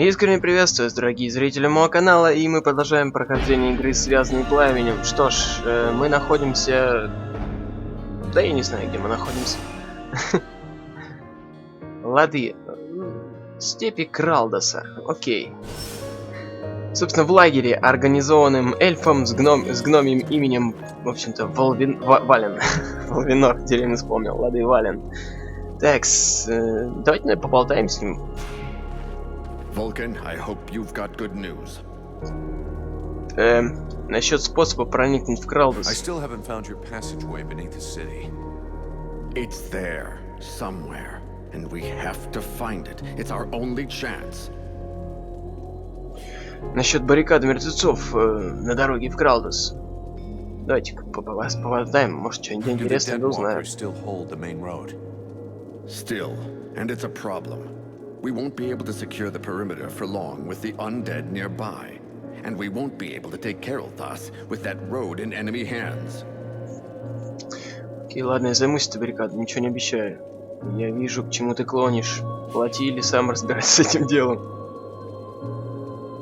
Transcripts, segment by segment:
Искренне приветствую, дорогие зрители моего канала, и мы продолжаем прохождение игры, связанной пламенем. Что ж, мы находимся... Да я не знаю, где мы находимся. Лады. Степи Каралдаса. Окей. Собственно, в лагере, организованным эльфом с гномьим именем, в общем-то, Вален. Волвинор, деревню вспомнил. Лады Вален. Так, давайте, наверное, поболтаем с ним. Vulcan, I hope you've got good news. Насчет способа проникнуть в Каралдас. I still haven't found your passageway beneath the city. It's there, somewhere, and we have to find it. It's our only chance. Насчет баррикады мертвецов на дороге в Каралдас. Давайте-ка поболтаем, может, что-нибудь интересное узнаем. Still, and it's a problem. We won't be able to secure the perimeter for long with the undead nearby. And we won't be able to take Karaldas with that road in enemy hands. Окей, ладно, я займусь этой баррикадой, ничего не обещаю. Я вижу, к чему ты клонишь. Плати или сам разбирайся с этим делом.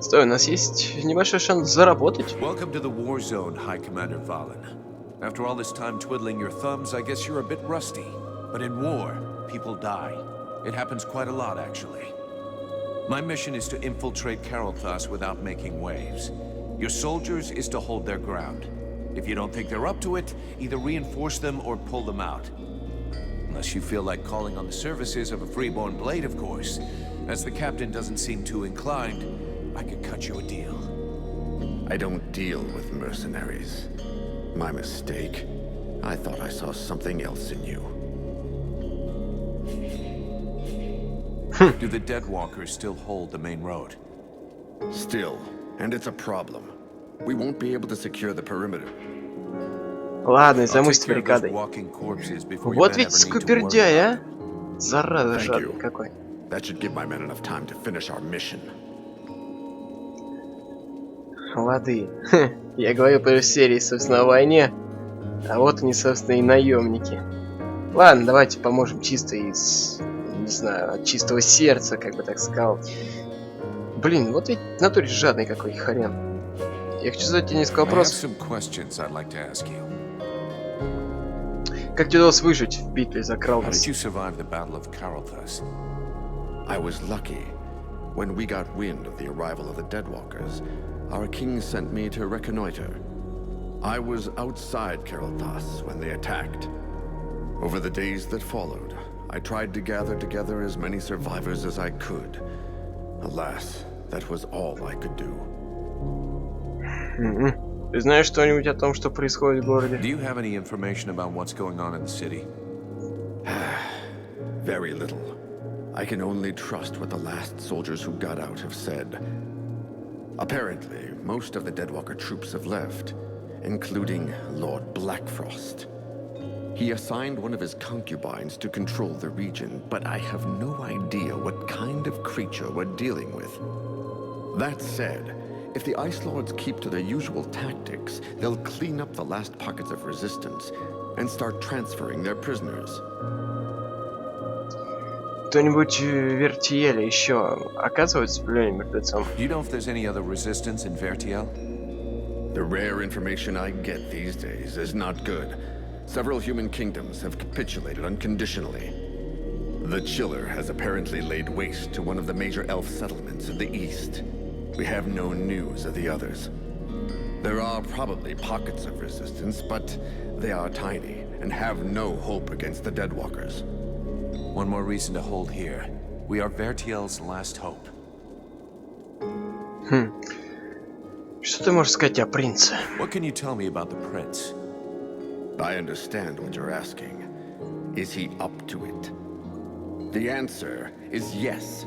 Стой, у нас есть небольшой шанс заработать. Welcome to the war zone, High Commander Valen. After all this time twiddling your thumbs, I guess you're a bit rusty. But in war, people die. It happens quite a lot, actually. My mission is to infiltrate Karaldas without making waves. Your soldiers is to hold their ground. If you don't think they're up to it, either reinforce them or pull them out. Unless you feel like calling on the services of a freeborn blade, of course. As the captain doesn't seem too inclined, I could cut you a deal. I don't deal with mercenaries. My mistake. I thought I saw something else in you. Do the Deadwalkers still hold the main road? Still, and it's a problem. We won't be able to secure the perimeter. Ладно, займусь баррикадой. Вот ведь скупердяй, а? Зараза жадный какой. That should give my men enough time to finish our mission. Лады. Я говорил про серии, собственно, о войне. А вот они, собственно, и наемники. Ладно, давайте поможем чисто из... Не знаю, от чистого сердца, как бы так сказал. Блин, вот ведь в натуре жадный какой хрен. Я хочу задать тебе несколько вопросов. Как тебе удалось выжить в битве за Каралдас? I was lucky. When we got wind of the arrival of the Deadwalkers, our king sent me to reconnoiter. I was outside Karaldas when they attacked. Over the days that followed, I tried to gather together as many survivors as I could. Alas, that was all I could do. Ты знаешь что-нибудь о том, что происходит в городе? Do you have any information about what's going on in the city? Very little. I can only trust what the last soldiers who got out have said. Apparently, most of the Deadwalker troops have left, including Lord Blackfrost. He assigned one of his concubines to control the region, but I have no idea what kind of creature we're dealing with. That said, if the Ice Lords keep to their usual tactics, they'll clean up the last pockets of resistance and start transferring their prisoners. Кто-нибудь в Вертиеле еще оказывает сопротивление мертвецам? Do you know if there's any other resistance in Vertiel? The rare information I get these days is not good. Several human kingdoms have capitulated unconditionally. The Chiller has apparently laid waste to one of the major elf settlements in the east. We have no news of the others. There are probably pockets of resistance, but they are tiny and have no hope against the Deadwalkers. One more reason to hold here. We are Vertiel's last hope. Что ты можешь сказать о принце? What can you tell me about the prince? I understand what you're asking. Is he up to it? The answer is yes.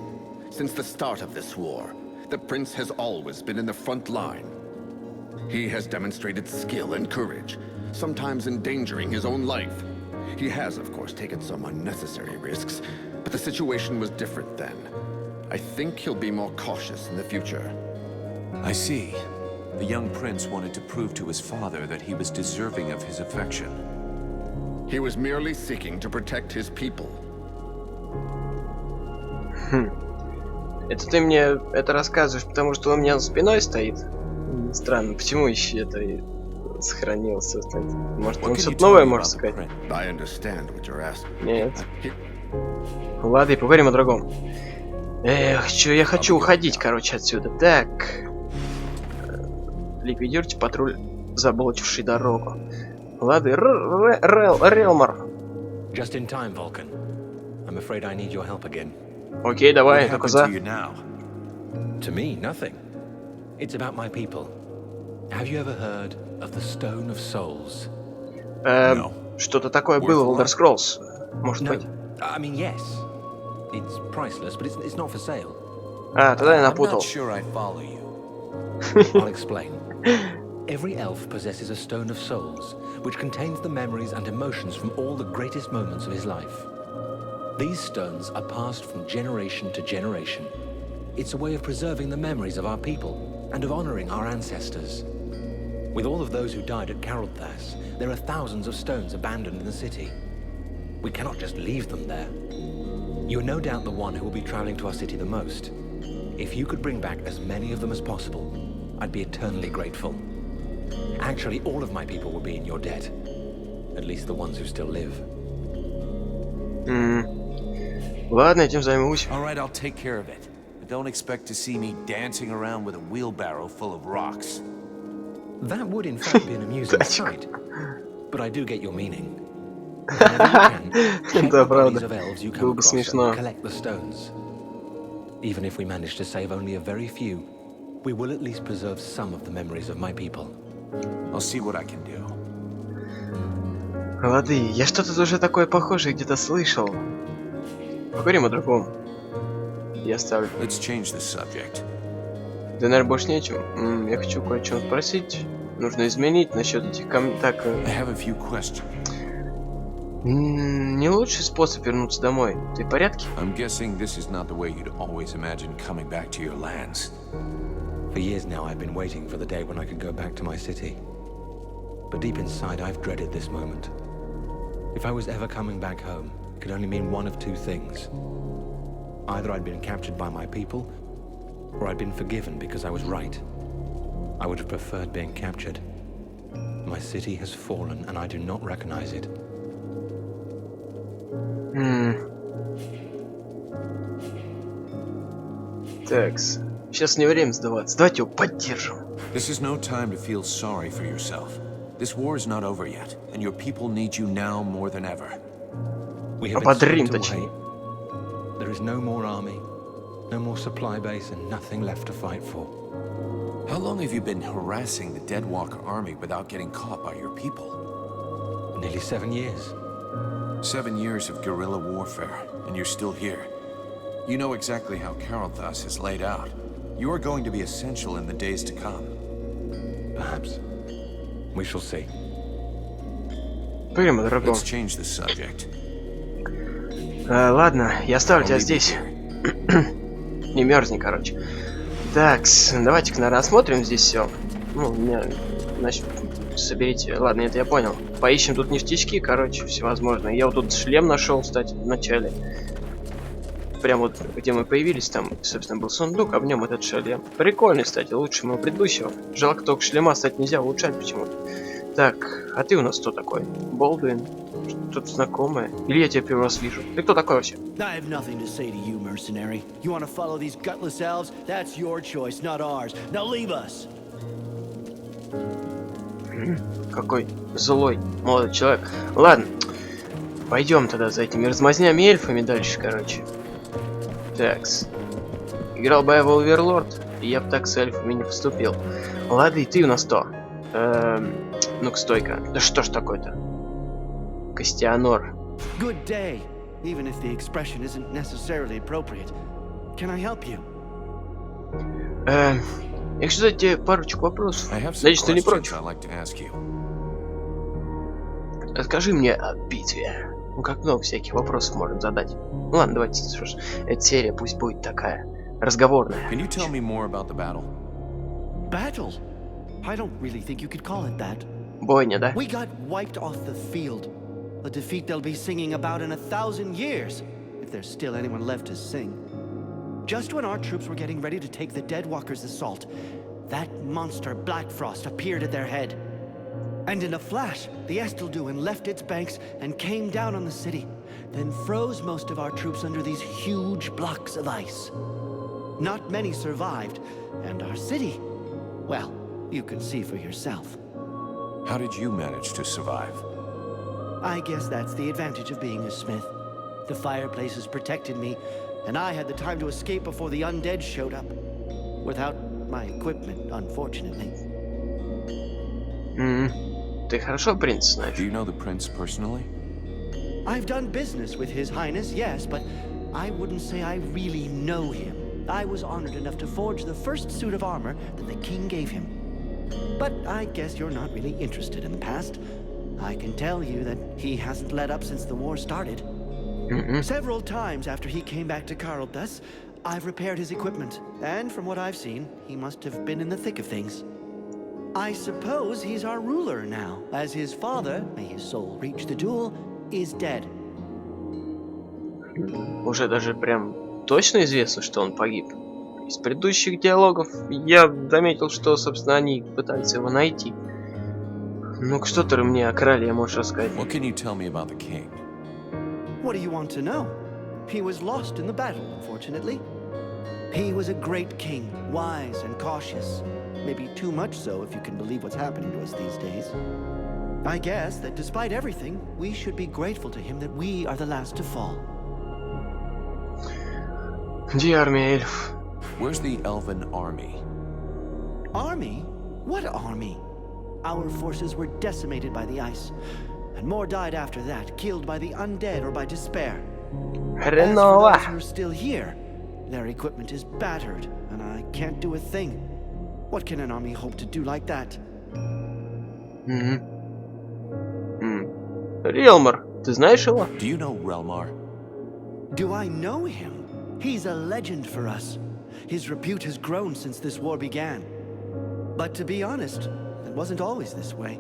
Since the start of this war, the prince has always been in the front line. He has demonstrated skill and courage, sometimes endangering his own life. He has, of course, taken some unnecessary risks, but the situation was different then. I think he'll be more cautious in the future. I see. The young prince wanted to prove to his father that he was deserving of his affection. He was merely seeking to protect his people. Это ты мне это рассказываешь, потому что он у меня за спиной стоит? Странно, почему еще это сохранилось? Может, он что-то новое может сказать? I understand what you're asking. Нет. Ладно, поговорим о другом. Эх, я хочу уходить, короче, отсюда. Так. Ликвидируйте патруль, заблочивший дорогу. Ладно, Релмар. Just in time, Vulcan. I'm afraid I need your help again. Окей, давай, только за. To me, nothing. It's about my people. Have you ever heard of the Stone of Souls? Что-то такое было в Elder Scrolls. Может быть? I mean, yes. It's priceless, but it's not for sale. А, тогда я напутал. I'll explain. Every elf possesses a Stone of Souls, which contains the memories and emotions from all the greatest moments of his life. These stones are passed from generation to generation. It's a way of preserving the memories of our people and of honoring our ancestors. With all of those who died at Karaldas, there are thousands of stones abandoned in the city. We cannot just leave them there. You're no doubt the one who will be traveling to our city the most. If you could bring back as many of them as possible, I'd be eternally grateful. Actually, all of my people will be in your debt. At least the ones who still live. Ладно, этим займусь. All right, I'll take care of it. But don't expect to see me dancing around with a wheelbarrow full of rocks. That would in fact be an amusing sight. But I do get your meaning. Whenever you can, check the bodies of elves you come across and collect the stones. Even if we manage to save only a very few, we will at least preserve some of the memories of my people. I'll see what I can do. Лады, я что-то уже такое похожее где-то слышал. Поговорим о другом. Я ставлю. Let's change the subject. Да, наверное, больше нечем. Я хочу кое-что спросить. Нужно изменить насчет этих камней. Так. I have a few questions. Не лучший способ вернуться домой. Ты в порядке? I'm guessing this is not the way you'd always imagine coming back to your lands. For years now, I've been waiting for the day when I could go back to my city. But deep inside, I've dreaded this moment. If I was ever coming back home, it could only mean one of two things. Either I'd been captured by my people, or I'd been forgiven because I was right. I would have preferred being captured. My city has fallen, and I do not recognize it. Такс. Сейчас не время сдаваться. Давайте его поддержим. This is no time to feel sorry for yourself. This war is not over yet, and your people need you now more than ever. Ободрим, точнее. There is no more army, no more supply base, and nothing left to fight for. How long have you been harassing the Deadwalker army without getting caught by your people? Nearly 7 years. 7 years of guerrilla warfare, and you're still here. You know exactly how Karaldas is laid out. You are going to be essential in the days to come. Perhaps. We shall see. Поговорим о другом. Let's change the subject. Ладно, я оставлю тебя здесь. Не мерзни, короче. Так, давайте-ка, наверное, осмотрим здесь все. Ну, значит, соберите. Ладно, это я понял. Поищем тут ништячки, короче, всевозможные. Я вот тут шлем нашел, кстати, в начале. Прям вот, где мы появились, там, собственно, был сундук, а в нем этот шлем. Прикольный, кстати, лучше моего предыдущего. Жалко, только шлема, кстати, нельзя улучшать почему-то. Так, а ты у нас кто такой? Болдуин? Что-то знакомое? Или я тебя первый раз вижу? Ты кто такой вообще? I have nothing to say to you, mercenary. You want to follow these gutless elves? That's your choice, not ours. Now leave us. Какой злой молодой человек. Ладно, пойдем тогда за этими размазнями эльфами дальше, короче. Такс. Играл бы я в Оверлорд, и я бы так с эльфами не поступил. Лады, ты у нас кто? Ну-ка, стойка. Да что ж такое-то? Костянор. Good day, even if the expression isn't necessarily appropriate. Can I help you? Я хочу задать тебе парочку вопросов. Надеюсь, ты не против. Расскажи мне о битве. Ну, как много всяких вопросов можно задать. Ну ладно, давайте, что ж, эта серия пусть будет такая, разговорная. Can you tell me more about the battle? Battle? I don't really think you could call it that. Бойня, да? We got wiped off the field. A defeat they'll be singing about in 1,000 years, if there's still anyone left to sing. Just when our troops were getting ready to take the Deadwalkers' assault, that monster Blackfrost appeared at their head. And in a flash, the Estelduin left its banks and came down on the city, then froze most of our troops under these huge blocks of ice. Not many survived, and our city, well, you can see for yourself. How did you manage to survive? I guess that's the advantage of being a smith. The fireplaces protected me, and I had the time to escape before the undead showed up. Without my equipment, unfortunately. Ты хорошо принца знаешь? Do you know the prince personally? I've done business with His Highness, yes, but I wouldn't say I really know him. I was honored enough to forge the first suit of armor that the king gave him. But I guess you're not really interested in the past. I can tell you that he hasn't let up since the war started. Several times after he came back to Karaldas, I've repaired his equipment, and from what I've seen, he must have been in the thick of things. I suppose he's our ruler now, as his father, may his soul reach the duel, is dead. Уже даже прям точно известно, что он погиб. Из предыдущих диалогов я заметил, что, собственно, они пытаются его найти. Ну-ка, что ты мне о короле можешь рассказать? What can you tell me about the king? What do you want to know? He was lost in the battle, unfortunately. He was a great king, wise and cautious. Maybe too much so if you can believe what's happening to us these days. I guess that despite everything, we should be grateful to him that we are the last to fall. Где армия эльфов? Where's the elven army? Army? What army? Our forces were decimated by the ice, and more died after that, killed by the undead or by despair. As for Хреново. those who are still here, their equipment is battered, and I can't do a thing. What can an army hope to do like that? Релмар, ты знаешь его? Do you know Relmar? Do I know him? He's a legend for us. His repute has grown since this war began. But to be honest, it wasn't always this way.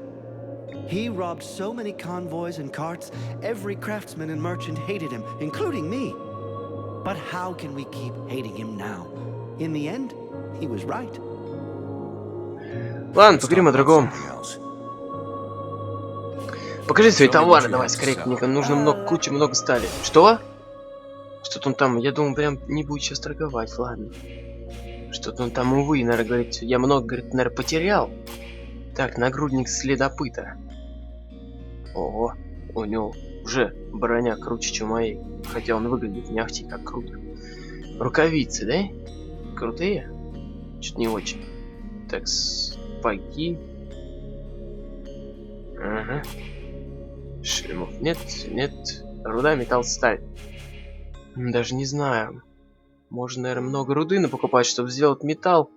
He robbed so many convoys and carts, every craftsman and merchant hated him, including me. But how can we keep hating him now? In the end, he was right. Ладно, поговорим о другом. Something else. Покажи свои товары, давай, скорее, мне нужно много стали. Что? Что-то он там, я думал, прям не будет сейчас торговать, ладно. Что-то он там, увы, наверное, говорит, я много, говорит, наверное, потерял. Так, нагрудник следопыта. Ого, у него уже броня круче, чем моей. Хотя он выглядит не ахти как круто. Рукавицы, да? Крутые? Чуть не очень. Так, сапоги. Ага. Шлемов нет, нет. Руда, металл, сталь. Даже не знаю. Можно, наверное, много руды покупать, чтобы сделать металл.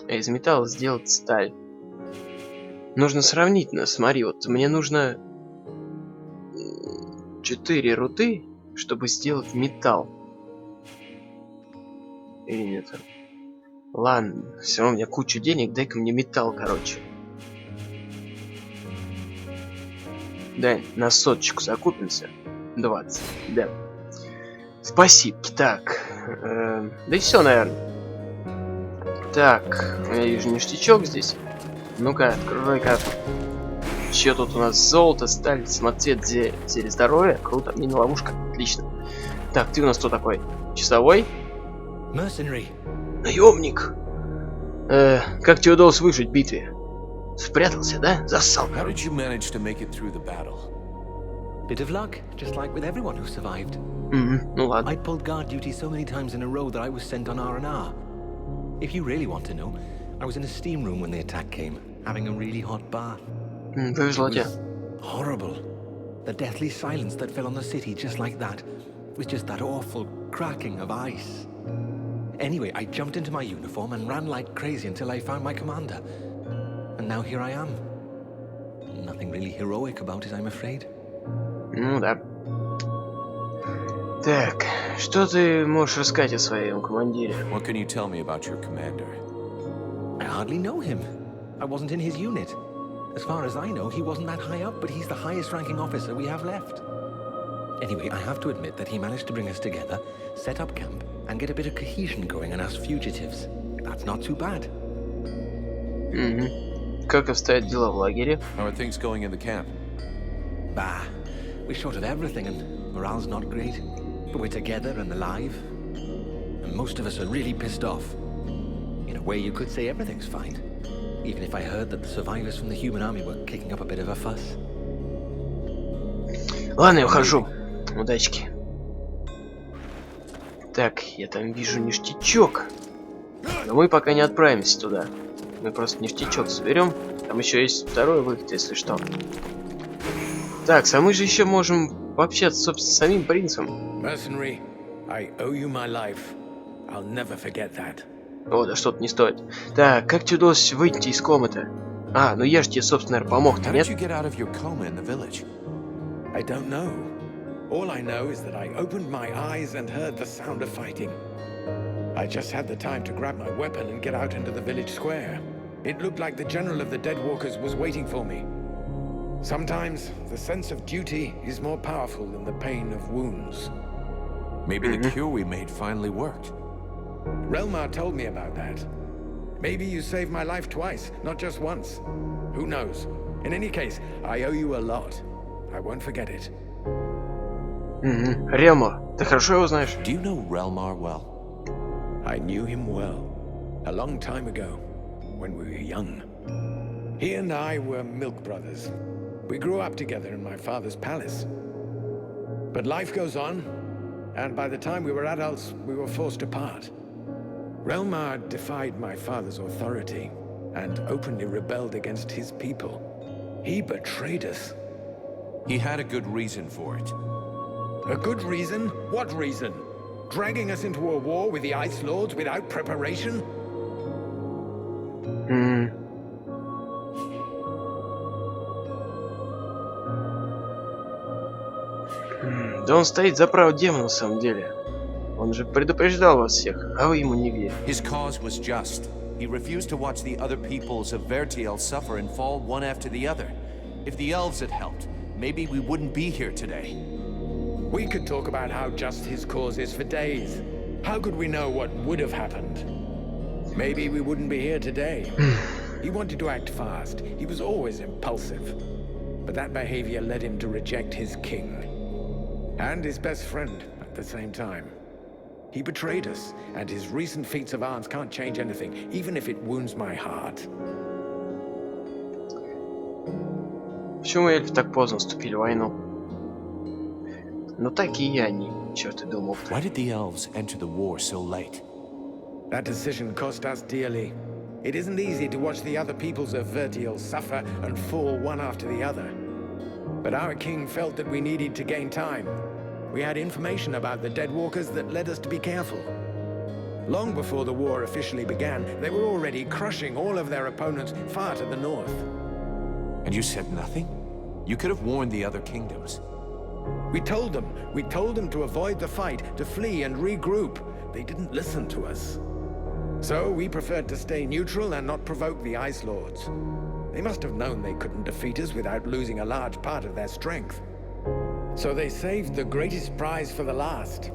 А из металла сделать сталь. Нужно сравнительно. Смотри, вот мне нужно 4 руды, чтобы сделать металл. Или нет? Ладно, все равно у меня куча денег, дай-ка мне металл, короче. Да, на соточку закупимся. 20, да. Спасибо. Так, да и все, наверное. Так, я вижу ништячок здесь. Ну-ка, открой-ка. Че тут у нас? Золото, сталь, самоцвет, зелье здоровья. Круто, мини-ловушка. Отлично. Так, ты у нас кто такой? Часовой? Mercenary. Наемник. Как тебе удалось выжить в битве? Спрятался, да? Зассал. How did you manage to make it through the battle? Bit of luck, just like with everyone who survived. Ну ладно. I pulled guard duty so many times in a row that I was sent on R&R. If you really want to know, I was in a steam room when the attack came, having a really hot bath. Повезло тебе. Horrible. The deathly silence that fell on the city just like that was just that awful cracking of ice. Anyway, I jumped into my uniform and ran like crazy until I found my commander. And now here I am. Nothing really heroic about it, I'm afraid. Ну да. Так, что ты можешь рассказать о своем командире? What can you tell me about your commander? I hardly know him. I wasn't in his unit. As far as I know, he wasn't that high up, but he's the highest ranking officer we have left. Anyway, I have to admit that he managed to bring us together, set up camp, and get a bit of cohesion going in us fugitives. That's not too bad. Как обстоят дела в лагере? How are things going in the camp? Bah, we're short of everything and morale's not great. But we're together and alive. And most of us are really pissed off. In a way, you could say everything's fine. Even if I heard that the survivors from the human army were kicking up a bit of a fuss. Ладно, я ухожу. Удачки. Так, я там вижу ништячок. Но мы пока не отправимся туда. Мы просто ништячок соберем. Там еще есть второй выход, если что. Так, а мы же еще можем пообщаться, собственно, с самим принцем. Mercenary, I owe you my life. I'll never forget that. О, да что-то не стоит. Так, как тебе удалось выйти из комнаты? А, ну я же тебе, собственно, помог-то, How нет? did you get out of your coma in the village? I don't know. All I know is that I opened my eyes and heard the sound of fighting. I just had the time to grab my weapon and get out into the village square. It looked like the general of the Deadwalkers was waiting for me. Sometimes the sense of duty is more powerful than the pain of wounds. Maybe the cure we made finally worked. Relmar told me about that. Maybe you saved my life twice, not just once. Who knows? In any case, I owe you a lot. I won't forget it. Рема, ты хорошо его знаешь? Do you know Relmar well? I knew him well. A long time ago, when we were young. He and I were milk brothers. We grew up together in my father's palace. But life goes on, and by the time we were adults, we were forced apart. Relmar defied my father's authority and openly rebelled against his people. He betrayed us. He had a good reason for it. A good reason? What reason? Dragging us into a war with the Ice Lords without preparation? Да он стоит за право демона на самом деле. Он же предупреждал вас всех, а вы ему не верите. His cause was just. He refused to watch the other peoples of Vertiel suffer and fall one after the other. If the elves had helped, maybe we wouldn't be here today. We could talk about how just his cause is for days. How could we know what would have happened? Maybe we wouldn't be here today. He wanted to act fast. He was always impulsive. But that behavior led him to reject his king. And his best friend at the same time. He betrayed us, and his recent feats of arms can't change anything, even if it wounds my heart. Почему эльфы так поздно вступили в войну? Ну такие они, черт и думал. Why did the elves enter the war so late? That decision cost us dearly. It isn't easy to watch the other peoples of Vertiel suffer and fall one after the other. But our king felt that we needed to gain time. We had information about the Deadwalkers that led us to be careful. Long before the war officially began, they were already crushing all of their opponents far to the north. And you said nothing? You could have warned the other kingdoms. We told them to avoid the fight, to flee and regroup. They didn't listen to us. So we preferred to stay neutral and not provoke the Ice Lords. They must have known they couldn't defeat us without losing a large part of their strength. So they saved the greatest prize for the last.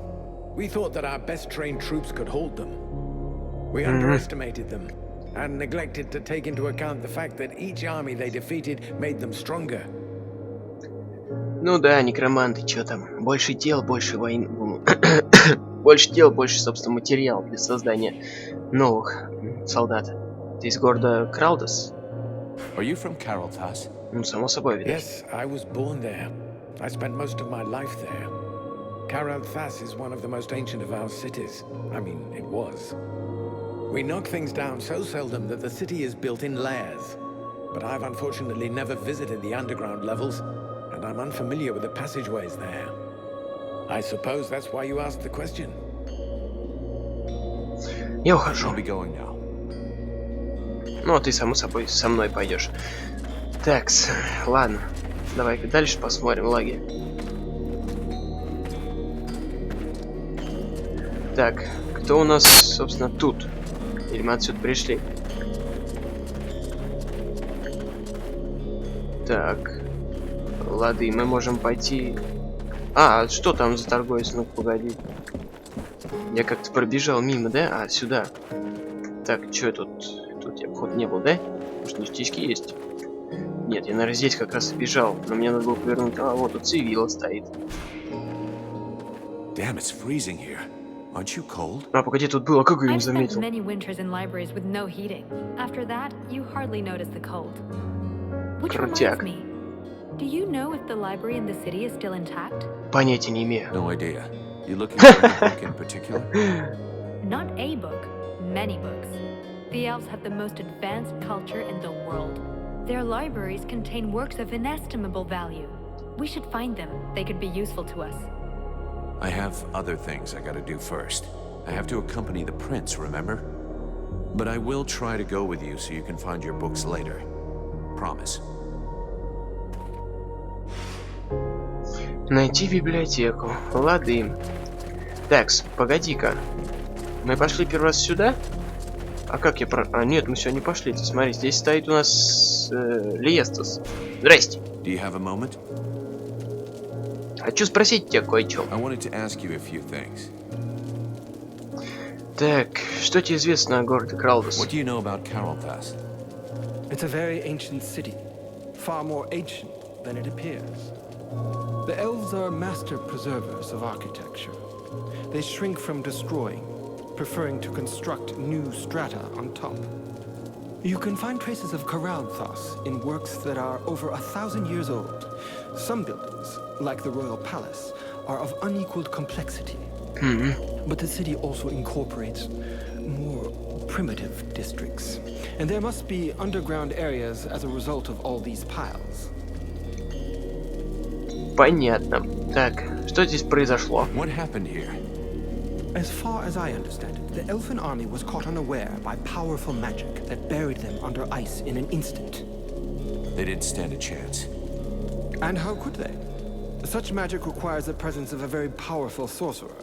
We thought that our best trained troops could hold them. We underestimated them and neglected to take into account the fact that each army they defeated made them stronger. Ну да, некроманты, что там? Больше тел, больше войн... больше тел, больше, собственно, материала для создания новых солдат. Ты из города Каралдас? Are you from Karaldas? Ну, само собой, видать. Yes, I was born there. I spent most of my life there. Karaldas is one of the most ancient of our cities. I mean, it was. We knock things down so seldom that the city is built in layers. But I've unfortunately never visited the underground levels, and I'm unfamiliar with the passageways there. I suppose that's why you asked the question. Я ухожу. I'll be going now. Ну, а ты, само собой, со мной пойдешь. Такс, ладно. Давай-ка дальше посмотрим лагерь. Так, кто у нас, собственно, тут? Или мы отсюда пришли? Так. Лады, мы можем пойти А, что там за торговец? Ну погоди. Я как-то пробежал мимо, да? А, сюда. Так, что тут? Тут я, походу, не был, да? Может, ништячки есть? Нет, я, наверное, здесь как раз и бежал. Но мне надо было повернуть. А, вот тут цивила стоит. Damn, it's freezing here. Aren't you cold? А, погоди, тут было, как я не I've spent заметил. many winters in libraries with no heating. After that, you hardly notice the cold. Which Крутяк. reminds me, do you know if the library in the city is still intact? Понятия не имею. No idea. You looking for a book in particular? Not a book, many books. The elves have the most advanced culture in the world. Their libraries contain works of inestimable value. We should find them. They could be useful to us. I have other things I gotta do first. I have to accompany the prince, remember? But I will try to go with you so you can find your books later. Promise. Найти библиотеку. Лады. Такс, погоди-ка. Мы пошли первый раз сюда? А как я про... А, нет, мы все не пошли. Ты смотри, здесь стоит у нас Лиестас. Здрасте. Do you have a moment? Хочу спросить тебя кое-что. I wanted to ask you a few things. Так, что тебе известно о городе Каралдас? What do you know about Karaldas? It's a very ancient city, far more ancient than it appears. The elves are master preservers of architecture. They shrink from destroying, preferring to construct new strata on top. You can find traces of Karaldas in works that are over 1,000 years old. Some buildings, like the royal palace, are of unequaled complexity. But the city also incorporates more primitive districts. And there must be underground areas as a result of all these piles. Понятно. Так, что здесь произошло? What happened here? As far as I understand it, the elfin army was caught unaware by powerful magic that buried them under ice in an instant. They didn't stand a chance. And how could they? Such magic requires the presence of a very powerful sorcerer,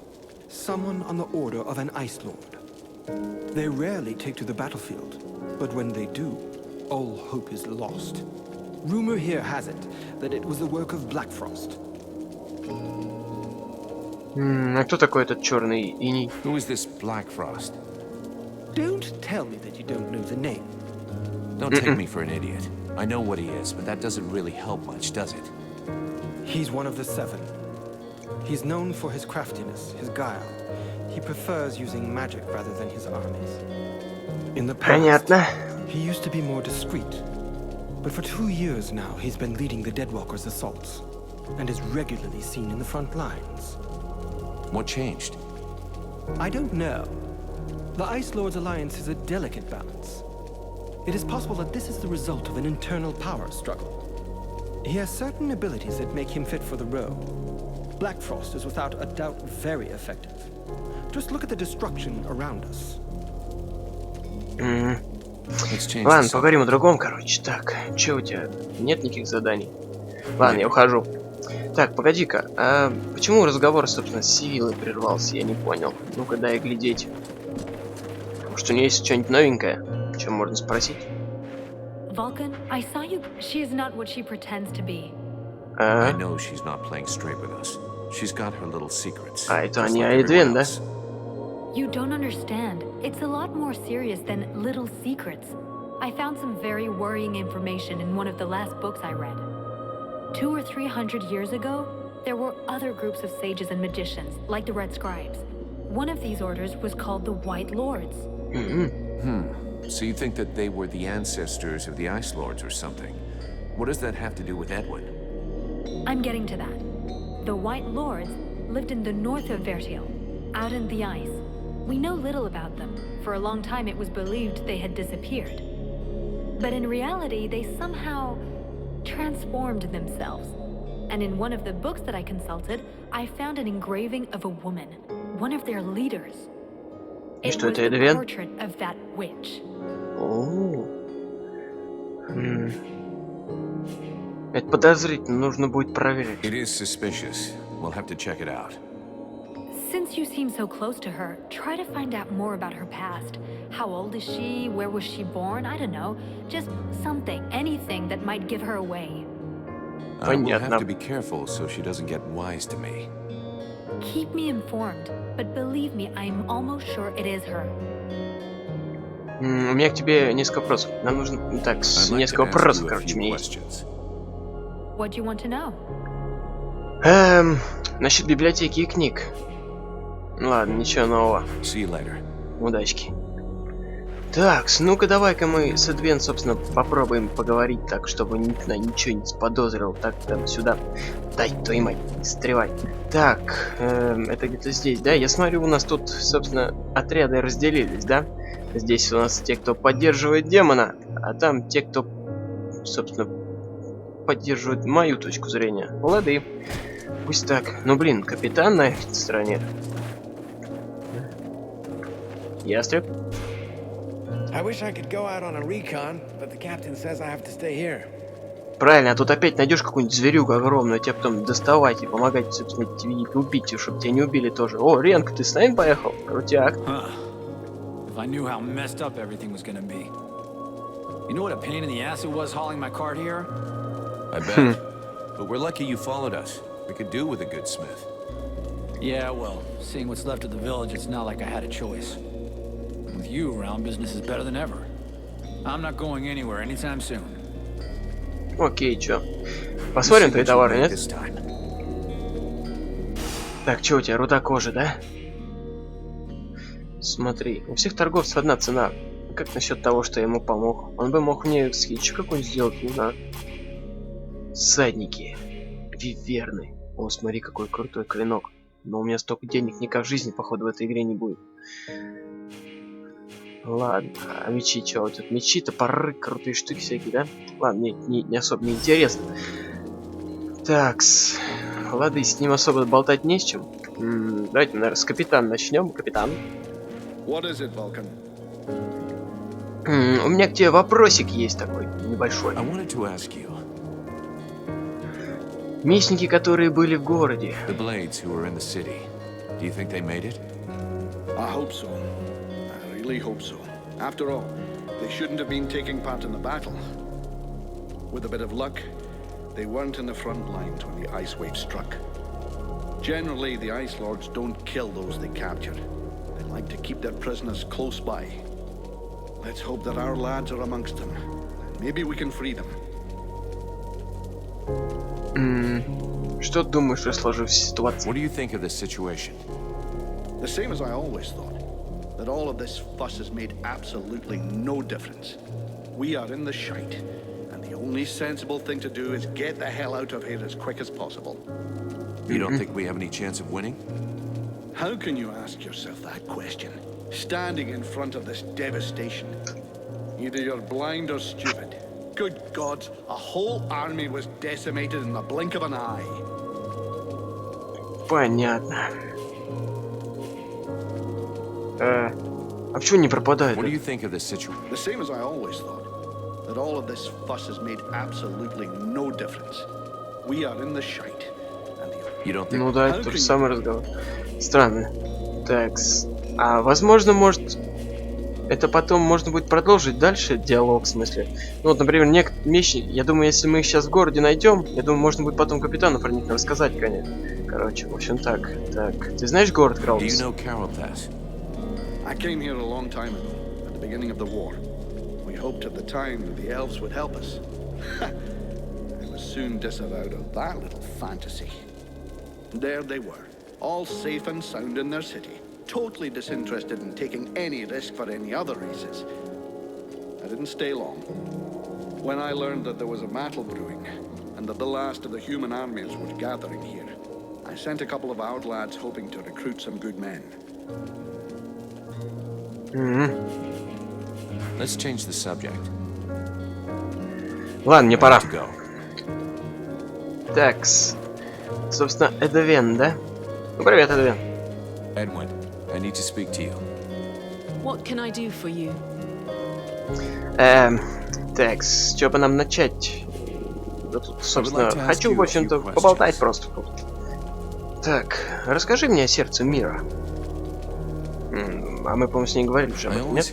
someone on the order of an Ice Lord. They rarely take to the battlefield, but when they do, all hope is lost. Rumor here has it that it was the work of Blackfrost. А кто такой этот черный иней? Who is this Black Frost? Don't tell me that you don't know the name. Don't take me for an idiot. I know what he is, but that doesn't really help much, does it? He's one of the seven. He's known for his craftiness, his guile. He prefers using magic rather than his armies. In the past, Понятно. he used to be more discreet. But for 2 years now, he's been leading the Deadwalkers' assaults, and is regularly seen in the front lines. What changed? I don't know. The Ice Lord's alliance is a delicate balance. It is possible that this is the result of an internal power struggle. He has certain abilities that make him fit for the role. Blackfrost is without a doubt very effective. Just look at the destruction around us. Let's change Ладно, the subject. поговорим о другом, короче. Так, что у тебя? Нет никаких заданий? Ладно, я ухожу. Так, погоди-ка, а почему разговор, собственно, с Сивилой прервался? Я не понял. Ну-ка, дай глядеть. Может, у нее есть что-нибудь новенькое? Чем можно спросить? Vulcan, I saw you. She is not what she pretends to be. I know she's not playing straight with us. She's got her little secrets. А это just они like Айдвен, everyone да? else. You don't understand. It's a lot more serious than little secrets. I found some very worrying information in one of the last books I read. 200 or 300 years ago, there were other groups of sages and magicians, like the Red Scribes. One of these orders was called the White Lords. So you think that they were the ancestors of the Ice Lords or something? What does that have to do with Edwin? I'm getting to that. The White Lords lived in the north of Vertiel, out in the ice. We know little about them. For a long time it was believed they had disappeared. But in reality, they somehow transformed themselves. And in one of the books that I consulted, I found an engraving of a woman, one of their leaders. It что, was это the Эдвен? portrait of that witch. О. Это подозрительно, нужно будет проверить. It is suspicious. We'll have to check it out. Since you seem so close to her, try to find out more about her past. How old is she? Where was she born? I don't know. Just something, anything that might give her away. Понятно. Keep me informed, but believe me, I'm almost sure it is her. У меня к тебе несколько вопросов. Нам нужно... Так, несколько вопросов, короче, мне есть. What do you want to know? Насчет библиотеки и книг. Ладно, ничего нового. Удачки. Так, ну-ка давай-ка мы с Эдвен, собственно, попробуем поговорить так, чтобы ничего не сподозрил. Так, прям сюда. Дай, твою мать, не стревай. Так, это где-то здесь, да? Я смотрю, у нас тут, собственно, отряды разделились, да? Здесь у нас те, кто поддерживает демона, а там те, кто, собственно, поддерживает мою точку зрения. Лады. Пусть так. Ну, блин, капитан на их стороне. Ястреб? Правильно, а тут опять найдешь какую-нибудь зверюгу огромную, тебе потом доставать и помогать, собственно, тебе убить, чтобы тебя не убили тоже. О, Ренк, ты с нами поехал? Крутяк. If I knew how messed up everything was gonna be. You know what a pain in the ass it was hauling my cart here? I bet. But we're lucky you followed us. We could do with a good smith. Yeah, well, seeing what's left of the village, it's not like I had a choice. With you around, business is better than ever. I'm not going anywhere anytime soon. Окей, чё? Посмотрим твои товары, нет? Так, чё у тебя, руда кожи, да? Смотри, у всех торговцев одна цена. Как насчет того, что я ему помог? Он бы мог мне скидчик какой-нибудь сделать, не знаю. Всадники. Виверны. О, смотри, какой крутой клинок. Но у меня столько денег никак в жизни, походу, в этой игре не будет. Ладно, а мечи, чё? Вот тут мечи, топоры, крутые штуки всякие, да? Ладно, мне не особо не интересно. Такс. Ладно, с ним особо болтать не с чем. Давайте, наверное, с капитана начнем. Капитан. What is it, Vulcan? У меня к тебе вопросик есть такой, небольшой. Мечники, которые были в городе. I hope so. I really hope so. After all, they shouldn't have been taking part in the battle. With a bit of luck, they weren't in the front lines when the ice wave struck. Generally, the Ice Lords don't kill those they capture. They like to keep their prisoners close by. Let's hope that our lads are amongst them. Maybe we can free them. Что думаешь о сложившейся ситуации? What do you think of this situation? The same as I always thought. That all of this fuss has made absolutely no difference. We are in the shite, and the only sensible thing to do is get the hell out of here as quick as possible. You don't think we have any chance of winning? How can you ask yourself that question, standing in front of this devastation? Either you're blind or stupid. Good gods, a whole army was decimated in the blink of an eye. Понятно. А почему не пропадает? What do you think of this situation? The same as I always thought. That all of this fuss has made absolutely no difference. We are in the shite. You don't think... Ну да, это тот же самый разговор. Странно. Так, а возможно, может, это потом можно будет продолжить дальше диалог, в смысле. Ну вот, например, некоторые мечники, я думаю, если мы их сейчас в городе найдем, я думаю, можно будет потом капитану про них рассказать, конечно. Короче, в общем так. Так, ты знаешь город Каралдаса? I came here a long time ago, at the beginning of the war. We hoped at the time that the elves would help us. I was soon disavowed of that little fantasy. There they were, all safe and sound in their city, totally disinterested in taking any risk for any other races. I didn't stay long. When I learned that there was a battle brewing, and that the last of the human armies was gathering here, I sent a couple of our lads hoping to recruit some good men. Let's change the subject. Ладно, мне пора. Такс. Собственно, Эдвен, да? Ну, привет, Эдвен. Edwin, I need to speak to you. What can I do for you? Так, с чего бы нам начать? Да тут, собственно, хочу, в общем-то, поболтать просто. Так, расскажи мне о сердце мира. А мы, по-моему, с ней говорили уже об этом, нет?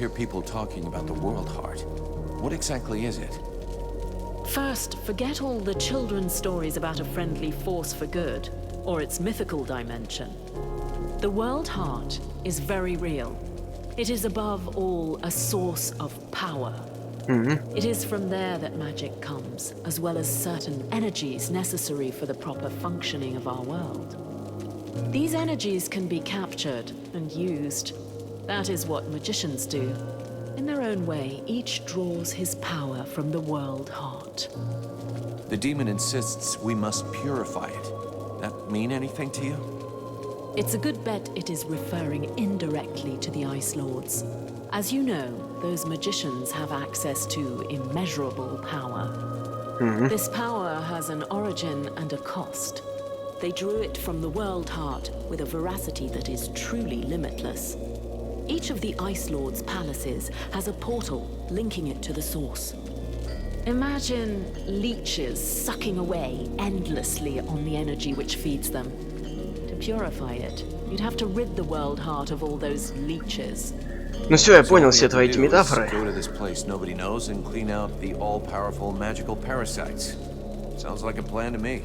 First, forget all the children's stories about a friendly force for good, or its mythical dimension. The world heart is very real. It is above all a source of power. It is from there that magic comes, as well as certain energies necessary for the proper functioning of our world. These energies can be captured and used. That is what magicians do. In their own way, each draws his power from the world heart. The demon insists we must purify it. That mean anything to you? It's a good bet it is referring indirectly to the Ice Lords. As you know, those magicians have access to immeasurable power. This power has an origin and a cost. They drew it from the world heart with a veracity that is truly limitless. Each of the Ice Lords' palaces has a portal linking it to the source. Imagine leeches sucking away endlessly on the energy which feeds them. To purify it, you'd have to rid the world heart of all those leeches. Ну все, я понял все твои эти метафоры. Go to this place nobody knows and clean out the all-powerful magical parasites. Sounds like a plan to me.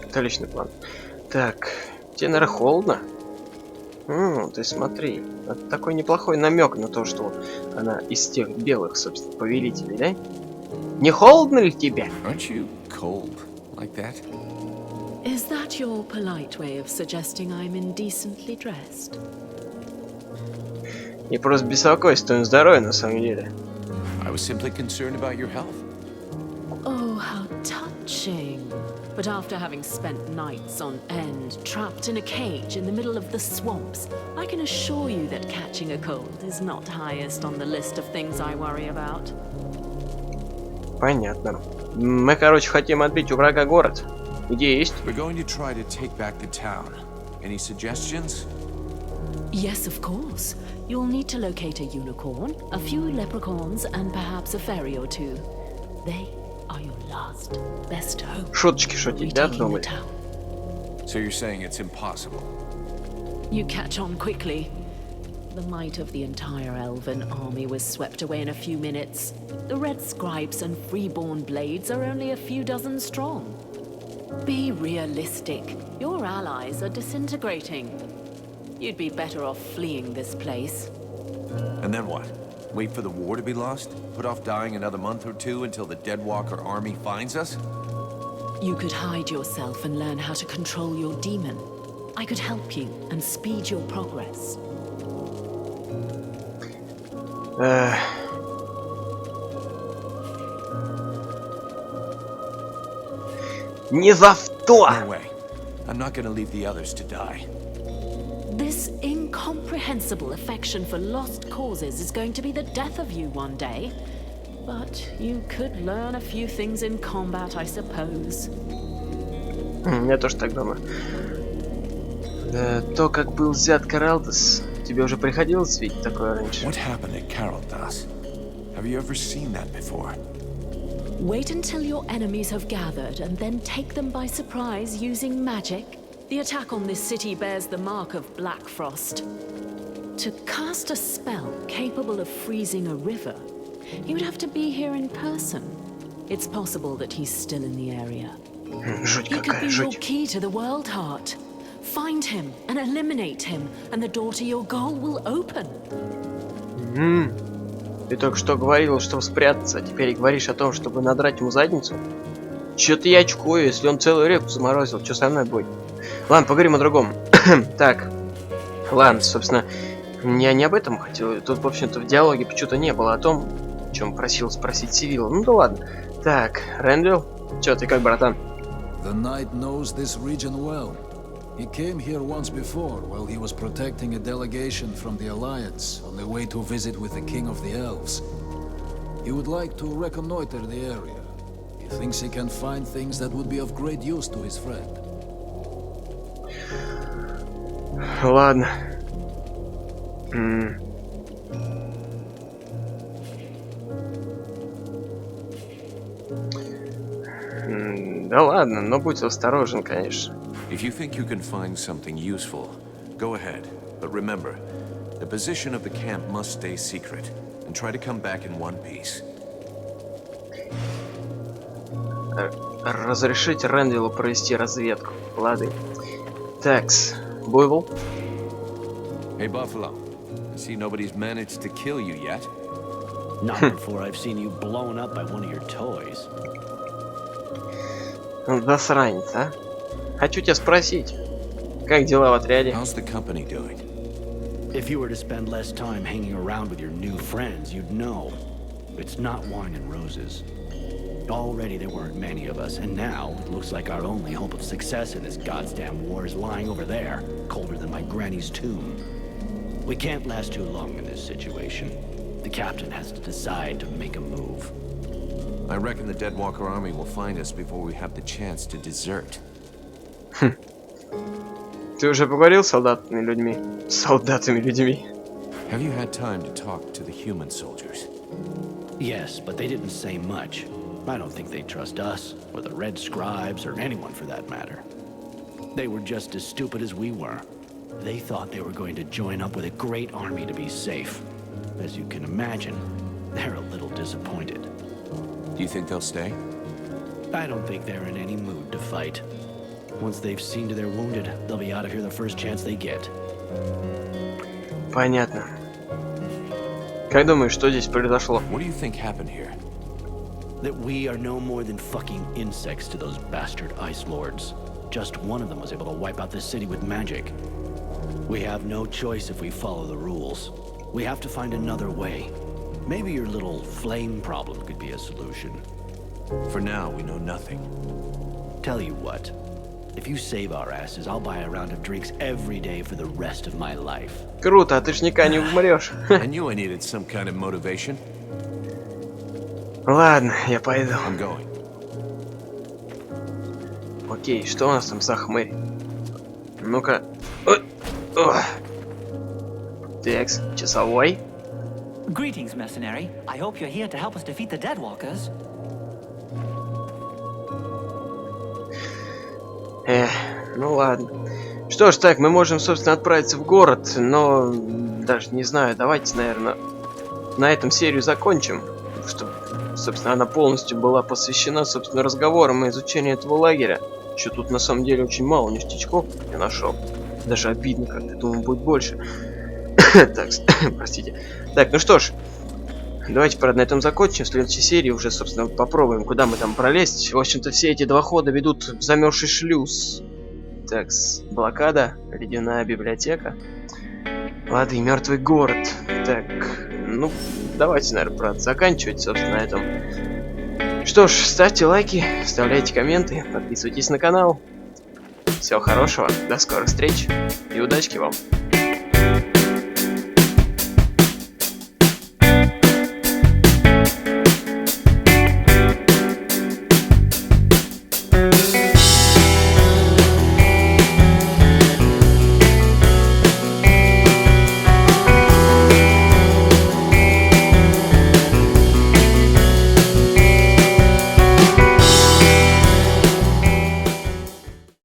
Отличный план. Так, тебе, наверное, холодно? Ты смотри, это такой неплохой намек на то, что она из тех белых, собственно, повелителей, да? Не холодно ли тебе? Aren't you cold like that? Is that your polite way of suggesting I'm indecently dressed? Я просто беспокоюсь о твоем здоровье, на самом деле. I was simply concerned about your health. Oh, how touching. But after having spent nights on end, trapped in a cage in the middle of the swamps, I can assure you that catching a cold is not highest on the list of things I worry about. Понятно. Мы, короче, хотим отбить у врага город. Идея есть? We're going to try to take back the town. Any suggestions? Yes, of course. You'll need to locate a unicorn, a few leprechauns, and perhaps a fairy or two. They are your last best hope. Шуточки шутить, да, думали? So you're saying it's impossible? You catch on quickly. The might of the entire elven army was swept away in a few minutes. The red scribes and freeborn blades are only a few dozen strong. Be realistic. Your allies are disintegrating. You'd be better off fleeing this place. And then what? Wait for the war to be lost? Put off dying another month or two until the Deadwalker army finds us? You could hide yourself and learn how to control your demon. I could help you and speed your progress. Не за что! No way. I'm not gonna leave the others to die. This incomprehensible affection for lost causes is going to be the death of you one day. But you could learn a few things in combat, I suppose. Я тоже так думаю. То, как был взят Каралдас, тебе уже приходилось видеть такое раньше? What happened at Karaldas? Have you ever seen that before? Wait until your enemies have gathered and then take them by surprise using magic. The attack on this city bears the mark of Black Frost. To cast a spell capable of freezing a river, he would have to be here in person. It's possible that he's still in the area. Жуть He could какая, be your жуть. key to the world heart. Find him and eliminate him, and the door to your goal will open. Ты только что говорил, чтобы спрятаться, а теперь говоришь о том, чтобы надрать ему задницу? Чё-то я очкую, если он целую реку заморозил, что со мной будет? Ладно, поговорим о другом. Так, ладно, собственно, я не об этом хотел. Тут, в общем-то, в диалоге почему-то не было о том, о чем просил спросить Сивилла. Ну да ладно. Так, Рэндалл, чё ты как, братан? The Knight knows this region well. He came here once before while he was protecting a delegation from the Alliance on their way to visit with the King of the Elves. He would like to reconnoiter the area. He thinks he can find things that would be of great use to his friend. Ладно. Да ладно, но будь осторожен, конечно. If you think you can find something useful, go ahead. But remember, the position of the camp must stay secret, and try to come back in one piece. разрешить Рэндвиллу провести разведку. Лады. Такс. Буйвол. Hey, Buffalo. I see nobody's managed to kill you yet. Not before I've seen you blown up by one of your toys. Засранец, а? Хочу тебя спросить, как дела в отряде? How's the company doing? If you were to spend less time hanging around with your new friends, you'd know. It's not wine and roses. Already there weren't many of us, and now it looks like our only hope of success in this goddamn war is lying over there, colder than my granny's tomb. We can't last too long in this situation. The captain has to decide to make a move. I reckon the Deadwalker army will find us before we have the chance to desert. Ты уже поговорил с солдатами людьми? Have you had time to talk to the human soldiers? Yes, but they didn't say much. I don't think they trust us, or the Red Scribes, or anyone for that matter. They were just as stupid as we were. They thought they were going to join up with a great army to be safe. As you can imagine, they're a little disappointed. Do you think they'll stay? I don't think they're in any mood to fight. Once they've seen to their wounded, they'll be out of here the first chance they get. Понятно. Как думаешь, что здесь произошло? What do you think happened here? That we are no more than fucking insects to those bastard Ice Lords. Just one of them was able to wipe out this city with magic. We have no choice if we follow the rules. We have to find another way. Maybe your little flame problem could be a solution. For now, we know nothing. Tell you what, if you save our asses, I'll buy a round of drinks every day for the rest of my life. Круто, а ты ж никак не умрешь. I knew I needed some kind of motivation. Ладно, я пойду. I'm going. Окей, что у нас там за хмырь? Ну-ка. Текс, часовой. Greetings, mercenary. I hope you're here to help us defeat the Deadwalkers. Ну ладно. Что ж, так, мы можем, собственно, отправиться в город, но даже не знаю, давайте, наверное, на этом серию закончим, чтобы, собственно, она полностью была посвящена, собственно, разговорам и изучению этого лагеря. Что тут на самом деле очень мало ништячков я нашел. Даже обидно, как-то думаю, будет больше. Так, простите. Так, ну что ж, давайте, правда, на этом закончим. В следующей серии уже, собственно, попробуем, куда мы там пролезть. В общем-то, все эти два хода ведут в замерзший шлюз. Так, блокада, ледяная библиотека. Лады, мертвый город. Так, ну, давайте, наверное, правда, заканчивать, собственно, на этом. Что ж, ставьте лайки, вставляйте комменты, подписывайтесь на канал. Всего хорошего, до скорых встреч и удачки вам.